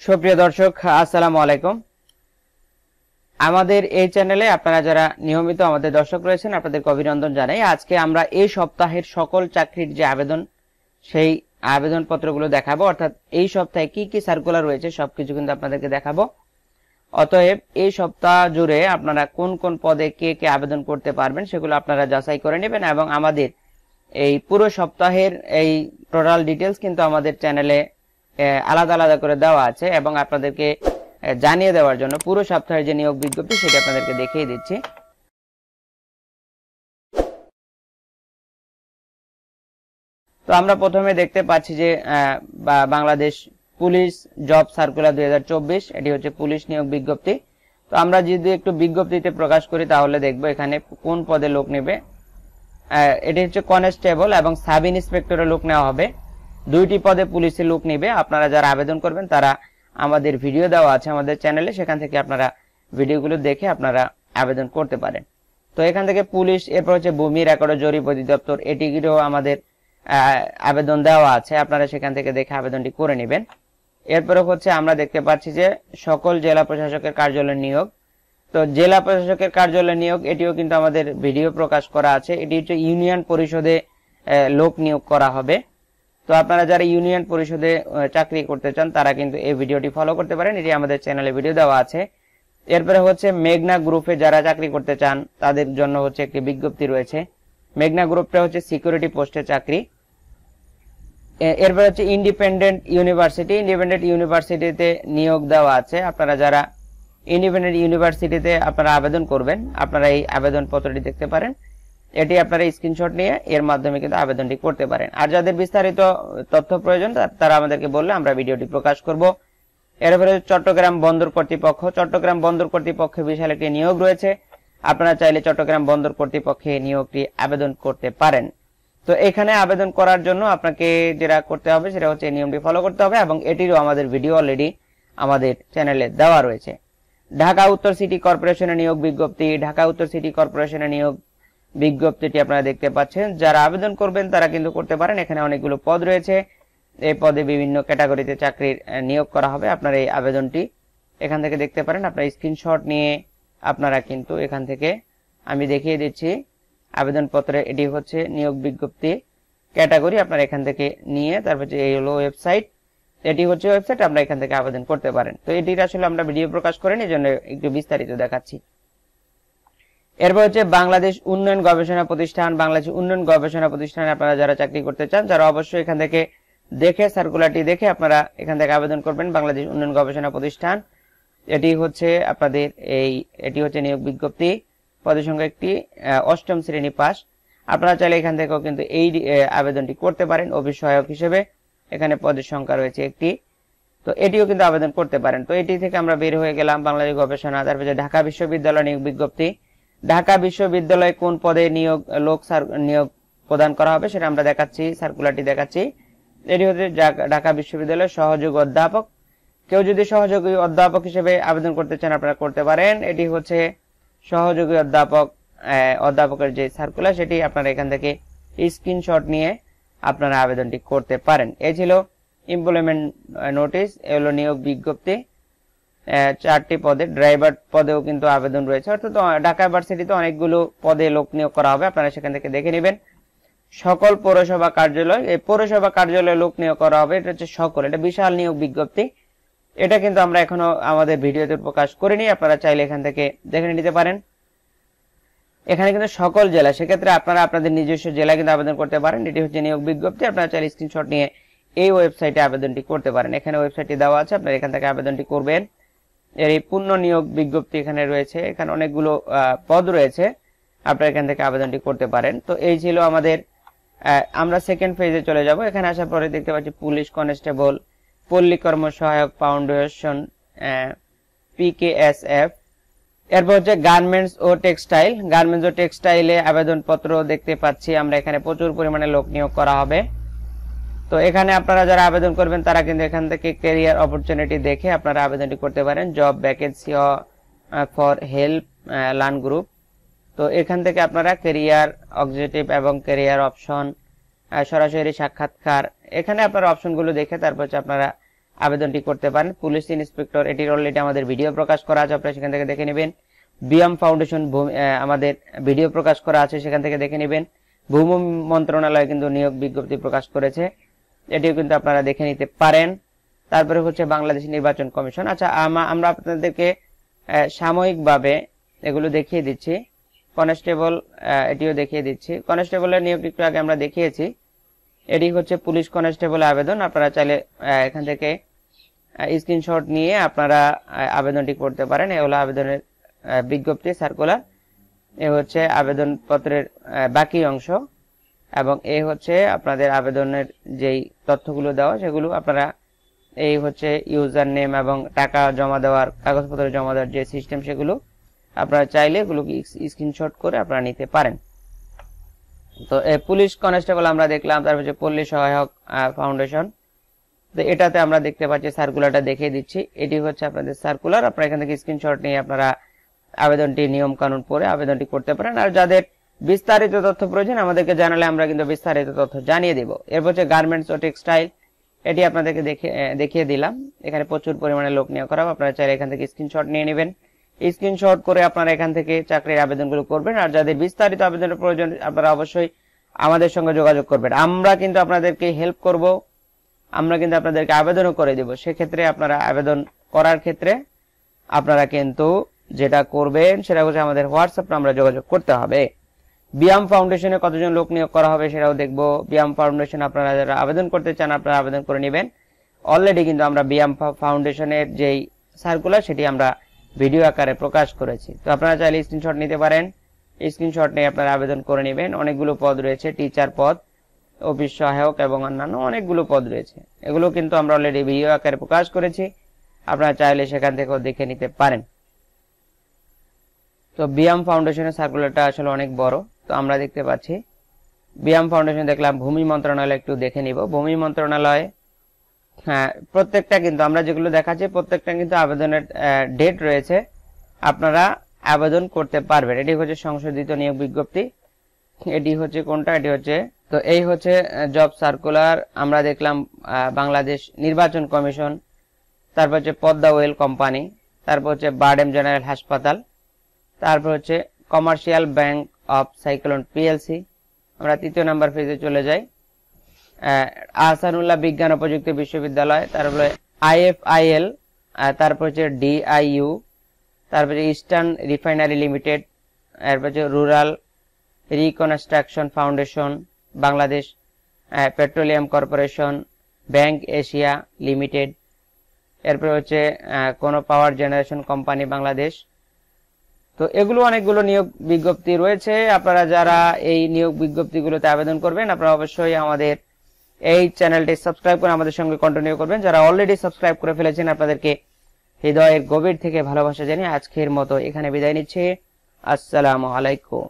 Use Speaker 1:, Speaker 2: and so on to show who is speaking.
Speaker 1: সুপ্রিয় দর্শক, আসসালামু আলাইকুম। আমাদের এই চ্যানেলে আপনারা যারা নিয়মিত আমাদের দর্শক রয়েছেন আপনাদেরকে অভিনন্দন জানাই। আজকে আমরা এই সপ্তাহের সকল চাকরির যে আবেদন সেই আবেদনপত্রগুলো দেখাবো, অর্থাৎ এই সপ্তাহে কি কি সার্কুলার রয়েছে সবকিছু কিন্তু আপনাদেরকে দেখাবো। অতএব এই সপ্তাহ জুড়ে আপনারা কোন কোন পদে কে কে আবেদন করতে পারবেন সেগুলো আপনারা যাচাই করে নেবেন এবং আমাদের এই পুরো সপ্তাহের এই টোটাল ডিটেলস কিন্তু আমাদের চ্যানেলে আলাদা আলাদা করে দেওয়া আছে এবং আপনাদেরকে জানিয়ে দেওয়ার জন্য পুরো সপ্তাহের যে নিয়োগ বিজ্ঞপ্তি সেটা আপনাদেরকে দেখিয়ে দিচ্ছি। তো আমরা প্রথমে দেখতে পাচ্ছি যে বাংলাদেশ পুলিশ জব সার্কুলার 2024, এটি হচ্ছে পুলিশ নিয়োগ বিজ্ঞপ্তি। তো আমরা যদি একটু বিজ্ঞপ্তিতে প্রকাশ করি তাহলে দেখবো এখানে কোন পদে লোক নেবে। এটি হচ্ছে কনস্টেবল এবং সাব ইন্সপেক্টরের লোক নেওয়া হবে। দুইটি পদে পুলিশের লোক নেবে। আপনারা যারা আবেদন করবেন তারা আমাদের ভিডিও দেওয়া আছে আমাদের চ্যানেলে, সেখান থেকে আপনারা ভিডিওগুলো দেখে আপনারা আবেদন করতে পারেন। তো এখান থেকে পুলিশ, এরপর হচ্ছে ভূমি রেকর্ড ও জরিপ অধিদপ্তর, এটিরও আমাদের আবেদন দেওয়া আছে, আপনারা সেখান থেকে দেখে আবেদনটি করে নেবেন। এরপরে হচ্ছে আমরা দেখতে পাচ্ছি যে সকল জেলা প্রশাসকের কার্যালয় নিয়োগ। তো জেলা প্রশাসকের কার্যালয় নিয়োগ এটিও কিন্তু আমাদের ভিডিও প্রকাশ করা আছে। এটি হচ্ছে ইউনিয়ন পরিষদে লোক নিয়োগ করা হবে। তো আপনারা যারা ইউনিয়ন পরিষদে চাকরি করতে চান তারা কিন্তু এই ভিডিওটি ফলো করতে পারেন, এটি আমাদের চ্যানেলে ভিডিও দেওয়া আছে। এরপরে হচ্ছে মেঘনা গ্রুপে যারা চাকরি করতে চান তাদের জন্য হচ্ছে একটি বিজ্ঞপ্তি রয়েছে। মেঘনা গ্রুপটা হচ্ছে সিকিউরিটি পোস্টের চাকরি। এরপরে হচ্ছে ইন্ডিপেন্ডেন্ট ইউনিভার্সিটিতে নিয়োগ দেওয়া আছে। আপনারা যারা ইন্ডিপেন্ডেন্ট ইউনিভার্সিটিতে আপনারা আবেদন করবেন আপনারা এই আবেদন পত্রটি দেখতে পারেন, এটি আপনারা স্ক্রিনশট নিয়ে এর মাধ্যমে কিন্তু আবেদনটি করতে পারেন। আর যাদের বিস্তারিত তথ্য প্রয়োজন তারা আমাদেরকে বললে আমরা ভিডিওটি প্রকাশ করব। এরপরে চট্টগ্রাম বন্দর কর্তৃপক্ষে বিশাল একটি নিয়োগ রয়েছে। আপনারা চাইলে চট্টগ্রাম বন্দর কর্তৃপক্ষে নিয়োগটি আবেদন করতে পারেন। তো এখানে আবেদন করার জন্য আপনাকে যেটা করতে হবে সেটা হচ্ছে নিয়মটি ফলো করতে হবে এবং এটিরও আমাদের ভিডিও অলরেডি আমাদের চ্যানেলে দেওয়া রয়েছে। ঢাকা উত্তর সিটি কর্পোরেশনের নিয়োগ বিজ্ঞপ্তি। ঢাকা উত্তর সিটি কর্পোরেশনের নিয়োগ বিজ্ঞপ্তিটি আপনারা দেখতে পাচ্ছেন। যারা আবেদন করবেন তারা কিন্তু করতে পারেন। এখানে অনেকগুলো পদ রয়েছে, এই পদে বিভিন্ন ক্যাটাগরিতে চাকরির নিয়োগ করা হবে। আপনারা এই আবেদনটি এখান থেকে দেখতে পারেন। আপনারা স্ক্রিনশট নিয়ে আপনারা কিন্তু এখান থেকে আমি দেখিয়ে দিচ্ছি আবেদনপত্রে, এটি হচ্ছে নিয়োগ বিজ্ঞপ্তি ক্যাটাগরি। আপনারা এখান থেকে নিয়ে তারপর এই হলো ওয়েবসাইট, এটি হচ্ছে ওয়েবসাইট, আপনারা এখান থেকে আবেদন করতে পারেন। তো এটির আসলে আমরা ভিডিও প্রকাশ করিনি, এই জন্য একটু বিস্তারিত দেখাচ্ছি। এরপর হচ্ছে বাংলাদেশ উন্নয়ন গবেষণা প্রতিষ্ঠান। বাংলাদেশ উন্নয়ন গবেষণা প্রতিষ্ঠানে আপনারা যারা চাকরি করতে চান যারা অবশ্যই এখান থেকে দেখে সার্কুলারটি দেখে আপনারা এখান থেকে আবেদন করবেন। বাংলাদেশ উন্নয়ন গবেষণা প্রতিষ্ঠান, এটি হচ্ছে আপনাদের এটি হচ্ছে নিয়োগ বিজ্ঞপ্তি। পদের সংখ্যা একটি, 8ম শ্রেণী পাস। আপনারা চাইলে এখান থেকেও কিন্তু এই আবেদনটি করতে পারেন অফিস সহায়ক হিসেবে। এখানে পদের সংখ্যা রয়েছে একটি, তো এটিও কিন্তু আবেদন করতে পারেন। তো এটি থেকে আমরা বের হয়ে গেলাম বাংলাদেশ গবেষণা। তারপরে ঢাকা বিশ্ববিদ্যালয় নিয়োগ বিজ্ঞপ্তি। ঢাকা বিশ্ববিদ্যালয়ে কোন পদে নিয়োগ প্রদান করা হবে সেটা আমরা দেখাচ্ছি, সার্কুলারটি দেখাচ্ছি। এটি হচ্ছে ঢাকা বিশ্ববিদ্যালয়ের সহযোগী অধ্যাপক। কেউ যদি সহযোগী অধ্যাপক হিসেবে আবেদন করতে চান আপনারা করতে পারেন। এটি হচ্ছে সহযোগী অধ্যাপকের যে সার্কুলার সেটি আপনারা এখান থেকে স্ক্রিনশট নিয়ে আপনারা আবেদনটি করতে পারেন। এই ছিল এমপ্লয়মেন্ট নোটিশ, এগুলো নিয়োগ বিজ্ঞপ্তি। 4টি পদে ড্রাইভার পদেও কিন্তু আবেদন রয়েছে, অর্থাৎ ঢাকা ইউনিভার্সিটিতে অনেকগুলো পদে লোক নিয়োগ করা হবে, আপনারা সেখান থেকে দেখে নেবেন। সকল পৌরসভা কার্যালয়, এই পৌরসভা কার্যালয়ে লোক নিয়োগ করা হবে, এটা হচ্ছে সকল, এটা বিশাল নিয়োগ বিজ্ঞপ্তি। এটা কিন্তু আমরা এখনো আমাদের ভিডিওতে প্রকাশ করিনি, আপনারা চাইলে এখান থেকে দেখে নিতে পারেন। এখানে কিন্তু সকল জেলা, সেক্ষেত্রে আপনারা আপনাদের নিজস্ব জেলা কিন্তু আবেদন করতে পারেন। এটি হচ্ছে নিয়োগ বিজ্ঞপ্তি, আপনারা চাইলে স্ক্রিনশট নিয়ে এই ওয়েবসাইটে আবেদনটি করতে পারেন। এখানে ওয়েবসাইটটি দেওয়া আছে, আপনারা এখান থেকে আবেদনটি করবেন। এর এই পূর্ণ নিয়োগ বিজ্ঞপ্তি এখানে রয়েছে, এখানে অনেকগুলো পদ রয়েছে, আপনারা এখান থেকে আবেদনটি করতে পারেন। তো এই ছিল আমাদের, আমরা সেকেন্ড ফেজে চলে যাব। এখানে আসার পরে দেখতে পাচ্ছি পুলিশ কনস্টেবল, পল্লী কর্ম সহায়ক ফাউন্ডেশন, PKSF। এরপর হচ্ছে গার্মেন্টস ও টেক্সটাইলে আবেদনপত্র দেখতে পাচ্ছি আমরা, এখানে প্রচুর পরিমাণে লোক নিয়োগ করা হবে। তো এখানে আপনারা যারা আবেদন করবেন তারা কিন্তু এখান থেকে ক্যারিয়ার অপরচুনিটি দেখে আপনারা আবেদনটি করতে পারেন। Job vacancy for help learn group. তো এখান থেকে আপনারা ক্যারিয়ার অবজেক্টিভ এবং ক্যারিয়ার অপশন, সরাসরি সাক্ষাৎকার, এখানে আপনারা অপশনগুলো দেখে তারপর আপনারা আবেদনটি করতে পারেন। পুলিশ ইন্সপেক্টর, এটির অলরেডি আমাদের ভিডিও প্রকাশ করা আছে, আপনারা সেখান থেকে দেখে নেবেন। বিয়াম ফাউন্ডেশন আমাদের ভিডিও প্রকাশ করা আছে, সেখান থেকে দেখে নেবেন। ভূমি মন্ত্রণালয় কিন্তু নিয়োগ বিজ্ঞপ্তি প্রকাশ করেছে, এটিও কিন্তু আপনারা দেখে নিতে পারেন। তারপরে হচ্ছে বাংলাদেশ নির্বাচন কমিশন। আচ্ছা, আমরা আপনাদেরকে সাময়িকভাবে এগুলো দেখিয়ে দিচ্ছি। কনস্টেবল, এটিও দেখিয়ে দিচ্ছি। কনস্টেবলের নিয়োগ একটু আগে আমরা দেখিয়েছি। এটি হচ্ছে পুলিশ কনস্টেবল আবেদন। আপনারা চাইলে এখান থেকে স্ক্রিনশট নিয়ে আপনারা আবেদনটি করতে পারেন। এ হলো আবেদনের বিজ্ঞপ্তি, সার্কুলার। এ হচ্ছে আবেদনপত্রের বাকি অংশ, এবং এই হচ্ছে আপনাদের আবেদনের যেই তথ্যগুলো দেওয়া সেগুলো আপনারা, এই হচ্ছে ইউজার নেম এবং টাকা জমা দেওয়ার, কাগজপত্র জমা দেওয়ার যে সিস্টেম, সেগুলো আপনারা চাইলে এগুলোকে স্ক্রিনশট করে আপনারা নিতে পারেন। তো পুলিশ কনস্টেবল আমরা দেখলাম। তারপর হচ্ছে পল্লী সহায়ক ফাউন্ডেশন, তো এটাতে আমরা দেখতে পাচ্ছি, সার্কুলারটা দেখিয়ে দিচ্ছি। এটি হচ্ছে আপনাদের সার্কুলার। আপনারা এখান থেকে স্ক্রিনশট নিয়ে আপনারা আবেদনটি নিয়ম কানুন পড়ে আবেদনটি করতে পারেন। আর যাদের বিস্তারিত তথ্য প্রয়োজন আমাদেরকে জানালে আমরা কিন্তু বিস্তারিত তথ্য জানিয়ে দেব। এরপর হচ্ছে গার্মেন্টস ও টেক্সটাইল, এটি আপনাদেরকে দেখিয়ে দিলাম। এখানে প্রচুর পরিমাণে লোক নিয়োগ করা হবে, আপনারা চাইলে এখান থেকে স্ক্রিনশট নিয়ে নেবেন। স্ক্রিনশট করে আপনারা এখান থেকে চাকরির আবেদনগুলো করবেন। আর যাদের বিস্তারিত আবেদনের প্রয়োজন আপনারা অবশ্যই আমাদের সঙ্গে যোগাযোগ করবেন। আমরা কিন্তু আপনাদেরকে হেল্প করব, আমরা কিন্তু আপনাদেরকে আবেদনও করে দেব। সেক্ষেত্রে আপনারা আবেদন করার ক্ষেত্রে আপনারা কিন্তু যেটা করবেন সেটা হচ্ছে আমাদের হোয়াটসঅ্যাপে আমরা যোগাযোগ করতে হবে। বিয়াম ফাউন্ডেশনে কতজন লোক নিয়োগ করা হবে সেটাও দেখব। বিয়াম ফাউন্ডেশন আপনারা যারা আবেদন করতে চান আপনারা আবেদন করে নেবেন। অলরেডি কিন্তু আমরা বিয়াম ফাউন্ডেশনের যেই সার্কুলার সেটি আমরা ভিডিও আকারে প্রকাশ করেছি। তো আপনারা চাইলে স্ক্রিনশট নিতে পারেন। স্ক্রিনশট নিয়ে আপনারা আবেদন করে নেবেন। অনেকগুলো পদ রয়েছে, টিচার পদ, অফিস সহায়ক এবং অন্যান্য অনেকগুলো পদ রয়েছে। এগুলো কিন্তু আমরা অলরেডি ভিডিও আকারে প্রকাশ করেছি, আপনারা চাইলে সেখান থেকেও দেখে নিতে পারেন। তো বিয়াম ফাউন্ডেশনের সার্কুলারটা আসলে অনেক বড়। তো আমরা দেখতে পাচ্ছি বিয়াম ফাউন্ডেশন দেখলাম। ভূমি মন্ত্রণালয় একটু দেখে নিব। ভূমি মন্ত্রণালয়, হ্যাঁ, প্রত্যেকটা কিন্তু আমরা যেগুলো দেখাচ্ছি প্রত্যেকটা কিন্তু আবেদনের ডেট রয়েছে, আপনারা আবেদন করতে পারবেন। এটি হচ্ছে সংশোধিত নিয়োগ বিজ্ঞপ্তি। এটি হচ্ছে কোনটা, এটি হচ্ছে, তো এই হচ্ছে জব সার্কুলার। আমরা দেখলাম বাংলাদেশ নির্বাচন কমিশন, তারপর হচ্ছে পদ্মা ওয়েল কোম্পানি, তারপর হচ্ছে বারডেম জেনারেল হাসপাতাল, তারপর হচ্ছে commercial bank of cyclone PLC. আমরা 3 নম্বর পেজে চলে যাই। আহসানুল্লাহ বিজ্ঞান ও প্রযুক্তি বিশ্ববিদ্যালয়, তারপরে IFIL, তারপর হচ্ছে DIU, তারপরে ইস্টার্ন রিফাইনারি লিমিটেড, তারপর হচ্ছে rural reconstruction foundation, Bangladesh petroleum corporation, bank Asia limited, এরপর হচ্ছে কোন পাওয়ার জেনারেশন কোম্পানি বাংলাদেশ। তো এগুলো অনেকগুলো নিয়োগ বিজ্ঞপ্তি রয়েছে। আপনারা যারা এই নিয়োগ বিজ্ঞপ্তিগুলোতে আবেদন করবেন আপনারা অবশ্যই আমাদের এই চ্যানেলটি সাবস্ক্রাইব করে আমাদের সঙ্গে কন্টিনিউ করবেন। যারা অলরেডি সাবস্ক্রাইব করে ফেলেছেন আপনাদেরকে হৃদয়ের গভীর থেকে ভালোবাসা জানিয়ে আজকের মতো এখানে বিদায় নিচ্ছি। আসসালামু আলাইকুম।